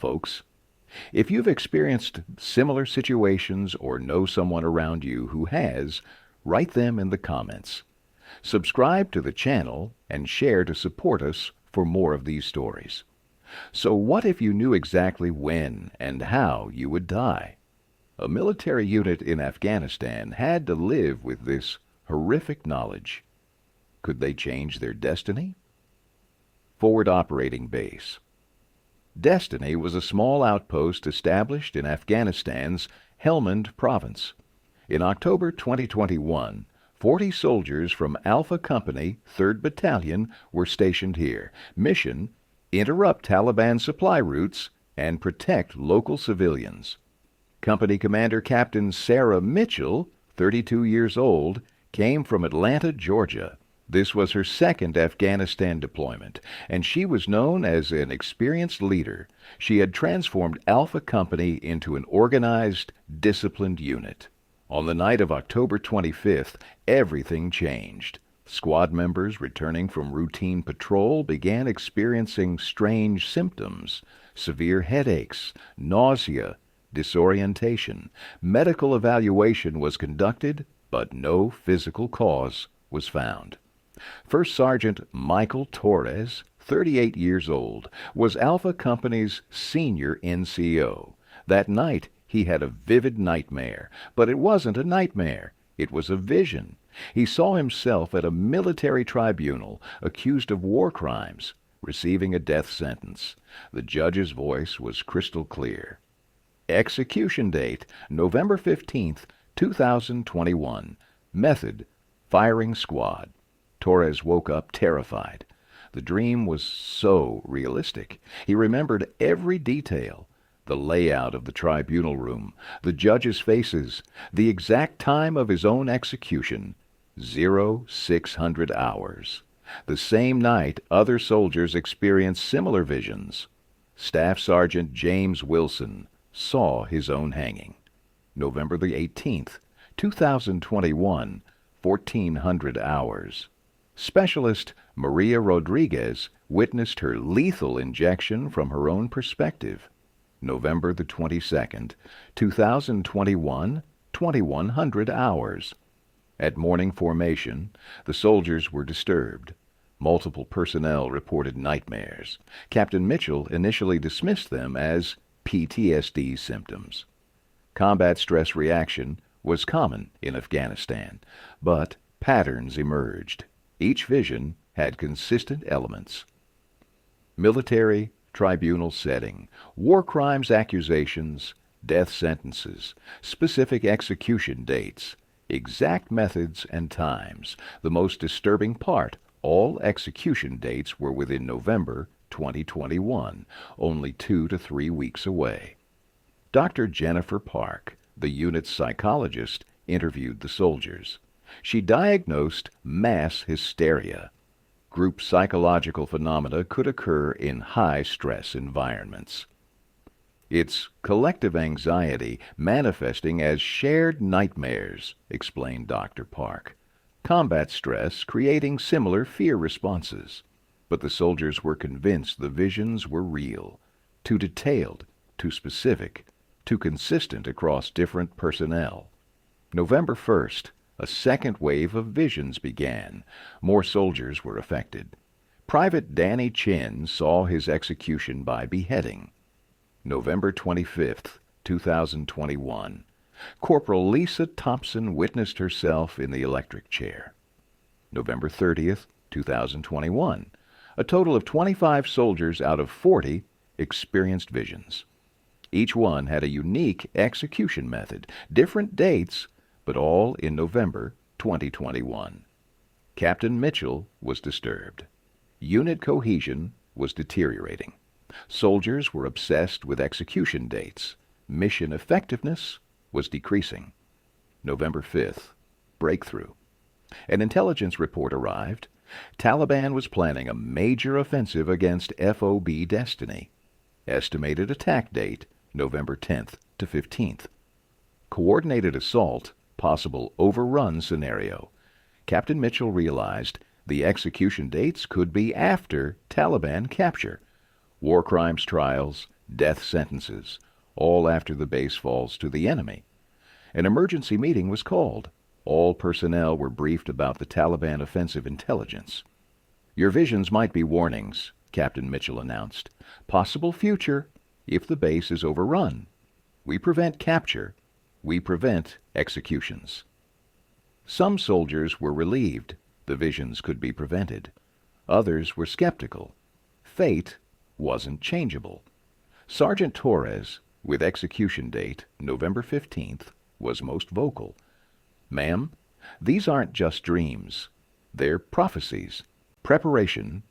folks. If you've experienced similar situations or know someone around you who has, write them in the comments. Subscribe to the channel and share to support us for more of these stories. So what if you knew exactly when and how you would die? A military unit in Afghanistan had to live with this horrific knowledge. Could they change their destiny? Forward Operating Base. Destiny was a small outpost established in Afghanistan's Helmand province. In October 2021, 40 soldiers from Alpha Company, 3rd Battalion, were stationed here. Mission: interrupt Taliban supply routes and protect local civilians. Company Commander Captain Sarah Mitchell, 32 years old, came from Atlanta, Georgia. This was her second Afghanistan deployment, and she was known as an experienced leader. She had transformed Alpha Company into an organized, disciplined unit. On the night of October 25th, everything changed. Squad members returning from routine patrol began experiencing strange symptoms: severe headaches, nausea, disorientation. Medical evaluation was conducted, but no physical cause was found. First Sergeant Michael Torres, 38 years old, was Alpha Company's senior NCO. That night, he had a vivid nightmare, but it wasn't a nightmare. It was a vision. He saw himself at a military tribunal, accused of war crimes, receiving a death sentence. The judge's voice was crystal clear. Execution date, November 15th, 2021. Method: firing squad. Torres woke up terrified. The dream was so realistic. He remembered every detail: the layout of the tribunal room, the judges' faces, the exact time of his own execution, 0600 hours. The same night, other soldiers experienced similar visions. Staff Sergeant James Wilson saw his own hanging. November the 18th, 2021, 1400 hours. Specialist Maria Rodriguez witnessed her lethal injection from her own perspective. November the 22nd, 2021, 2100 hours. At morning formation, the soldiers were disturbed. Multiple personnel reported nightmares. Captain Mitchell initially dismissed them as PTSD symptoms. Combat stress reaction was common in Afghanistan, but patterns emerged. Each vision had consistent elements. Military tribunal setting, war crimes accusations, death sentences, specific execution dates, exact methods and times. The most disturbing part: all execution dates were within November 2021, only 2 to 3 weeks away. Dr. Jennifer Park, the unit's psychologist, interviewed the soldiers. She diagnosed mass hysteria. Group psychological phenomena could occur in high-stress environments. It's collective anxiety manifesting as shared nightmares, explained Dr. Park. Combat stress creating similar fear responses. But the soldiers were convinced the visions were real, too detailed, too specific, too consistent across different personnel. November 1st, a second wave of visions began. More soldiers were affected. Private Danny Chin saw his execution by beheading. November 25th, 2021. Corporal Lisa Thompson witnessed herself in the electric chair. November 30th, 2021. A total of 25 soldiers out of 40 experienced visions. Each one had a unique execution method, different dates, but all in November 2021. Captain Mitchell was disturbed. Unit cohesion was deteriorating. Soldiers were obsessed with execution dates. Mission effectiveness was decreasing. November 5th, breakthrough. An intelligence report arrived. Taliban was planning a major offensive against FOB Destiny. Estimated attack date, November 10th to 15th. Coordinated assault, possible overrun scenario. Captain Mitchell realized the execution dates could be after Taliban capture. War crimes trials, death sentences, all after the base falls to the enemy. An emergency meeting was called. All personnel were briefed about the Taliban offensive intelligence. "Your visions might be warnings," Captain Mitchell announced. "Possible future if the base is overrun. We prevent capture. We prevent executions." Some soldiers were relieved the visions could be prevented. Others were skeptical. Fate wasn't changeable. Sergeant Torres, with execution date November 15th, was most vocal. "Ma'am, these aren't just dreams. They're prophecies." Preparation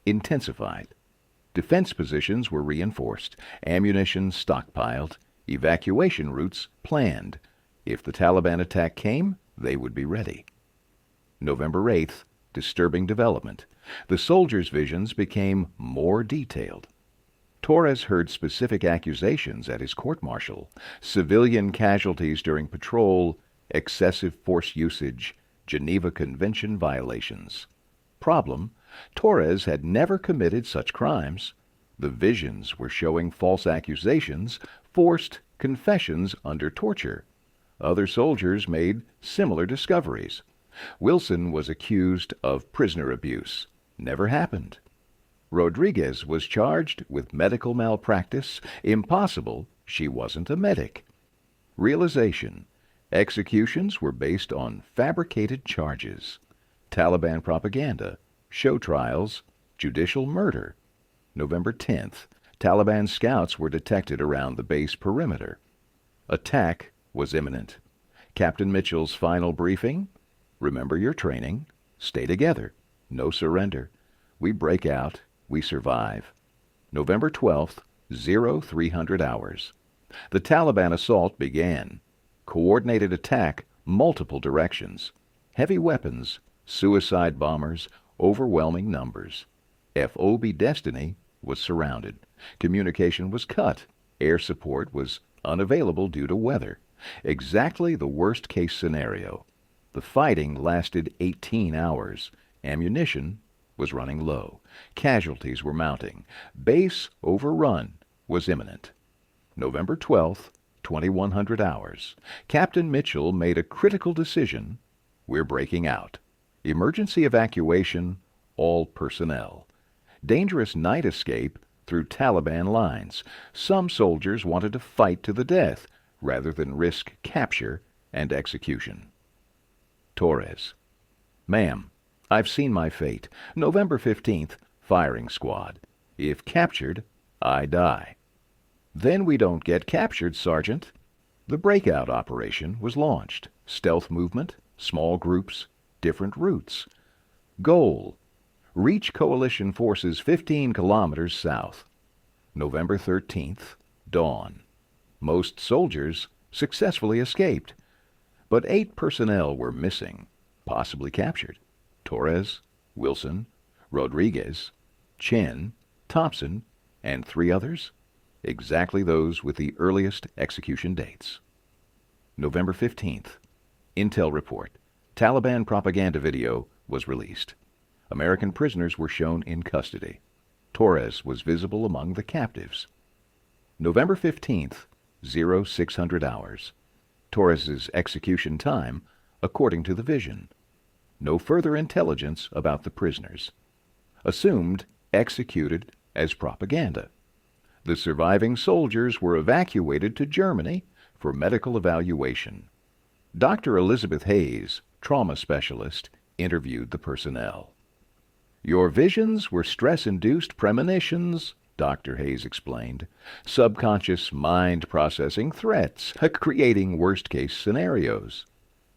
intensified. Defense positions were reinforced, ammunition stockpiled, evacuation routes planned. If the Taliban attack came, they would be ready. November 8th, disturbing development. The soldiers' visions became more detailed. Torres heard specific accusations at his court-martial: civilian casualties during patrol, excessive force usage, Geneva Convention violations. Problem: Torres had never committed such crimes. The visions were showing false accusations, forced confessions under torture. Other soldiers made similar discoveries. Wilson was accused of prisoner abuse. Never happened. Rodriguez was charged with medical malpractice. Impossible, she wasn't a medic. Realization: executions were based on fabricated charges. Taliban propaganda, show trials, judicial murder. November 10th, Taliban scouts were detected around the base perimeter. Attack was imminent. Captain Mitchell's final briefing: "Remember your training. Stay together. No surrender. We break out. We survive." November 12th, 0300 hours. The Taliban assault began. Coordinated attack, multiple directions. Heavy weapons, suicide bombers, overwhelming numbers. FOB Destiny was surrounded. Communication was cut. Air support was unavailable due to weather. Exactly the worst-case scenario. The fighting lasted 18 hours. Ammunition was running low. Casualties were mounting. Base overrun was imminent. November 12th, 2100 hours. Captain Mitchell made a critical decision. We're breaking out. Emergency evacuation, all personnel. Dangerous night escape through Taliban lines. Some soldiers wanted to fight to the death rather than risk capture and execution. Torres: "Ma'am, I've seen my fate. November 15th, firing squad. If captured, I die." "Then we don't get captured, Sergeant." The breakout operation was launched. Stealth movement, small groups, different routes. Goal: reach coalition forces 15 kilometers south. November 13th, dawn. Most soldiers successfully escaped, but 8 personnel were missing, possibly captured. Torres, Wilson, Rodriguez, Chen, Thompson, and 3 others, exactly those with the earliest execution dates. November 15th, intel report. Taliban propaganda video was released. American prisoners were shown in custody. Torres was visible among the captives. November 15th, 0600 hours. Torres's execution time, according to the vision. No further intelligence about the prisoners. Assumed executed as propaganda. The surviving soldiers were evacuated to Germany for medical evaluation. Dr. Elizabeth Hayes, trauma specialist, interviewed the personnel. "Your visions were stress-induced premonitions," Dr. Hayes explained. "Subconscious mind processing threats, creating worst-case scenarios."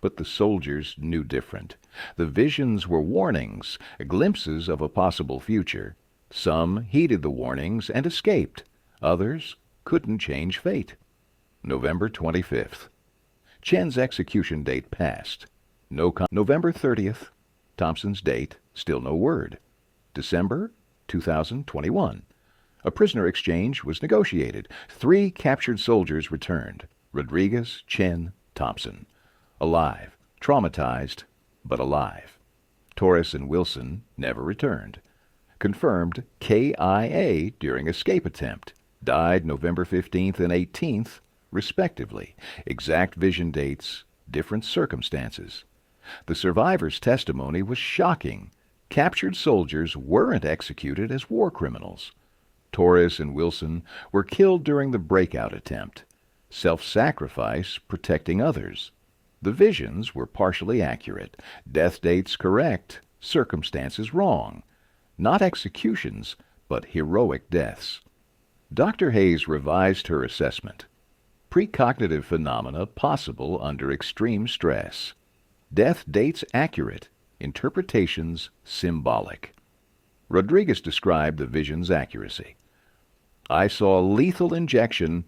But the soldiers knew different. The visions were warnings, glimpses of a possible future. Some heeded the warnings and escaped. Others couldn't change fate. November 25th. Chen's execution date passed. November 30th. Thompson's date, still no word. December 2021. A prisoner exchange was negotiated. 3 captured soldiers returned: Rodriguez, Chen, Thompson. Alive, traumatized, but alive. Torres and Wilson never returned. Confirmed KIA during escape attempt. Died November 15th and 18th, respectively. Exact vision dates, different circumstances. The survivor's testimony was shocking. Captured soldiers weren't executed as war criminals. Torres and Wilson were killed during the breakout attempt. Self-sacrifice protecting others. The visions were partially accurate, death dates correct, circumstances wrong. Not executions, but heroic deaths. Dr. Hayes revised her assessment. Precognitive phenomena possible under extreme stress. Death dates accurate, interpretations symbolic. Rodriguez described the vision's accuracy. I saw lethal injection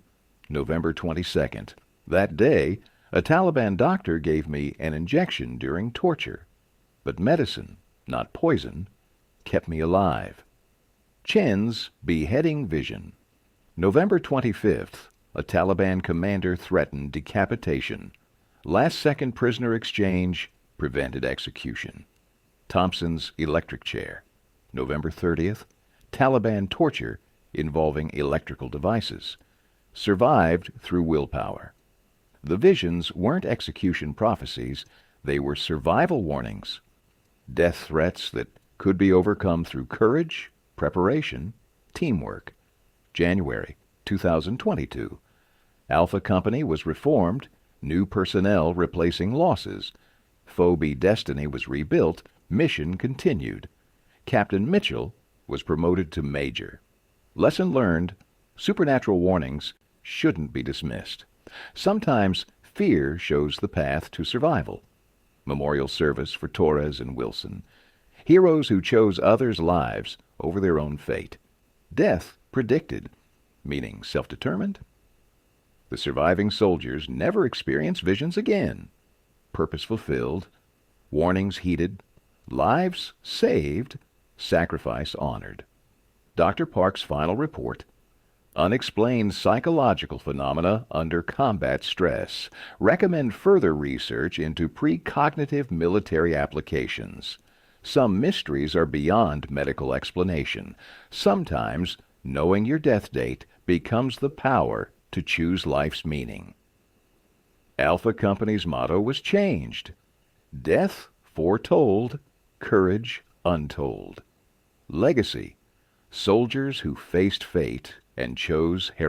November 22nd. That day, a Taliban doctor gave me an injection during torture. But medicine, not poison, kept me alive. Chen's beheading vision. November 25th, a Taliban commander threatened decapitation. Last-second prisoner exchange prevented execution. Thompson's electric chair. November 30th, Taliban torture involving electrical devices. Survived through willpower. The visions weren't execution prophecies, they were survival warnings. Death threats that could be overcome through courage, preparation, teamwork. January 2022. Alpha Company was reformed, new personnel replacing losses. FOB Destiny was rebuilt, mission continued. Captain Mitchell was promoted to major. Lesson learned, supernatural warnings shouldn't be dismissed. Sometimes fear shows the path to survival. Memorial service for Torres and Wilson. Heroes who chose others' lives over their own fate. Death predicted, meaning self-determined. The surviving soldiers never experience visions again. Purpose fulfilled, warnings heeded, lives saved, sacrifice honored. Dr. Park's final report. Unexplained psychological phenomena under combat stress. Recommend further research into precognitive military applications. Some mysteries are beyond medical explanation. Sometimes knowing your death date becomes the power to choose life's meaning. Alpha Company's motto was changed. Death foretold, courage untold. Legacy. Soldiers who faced fate and chose heroism.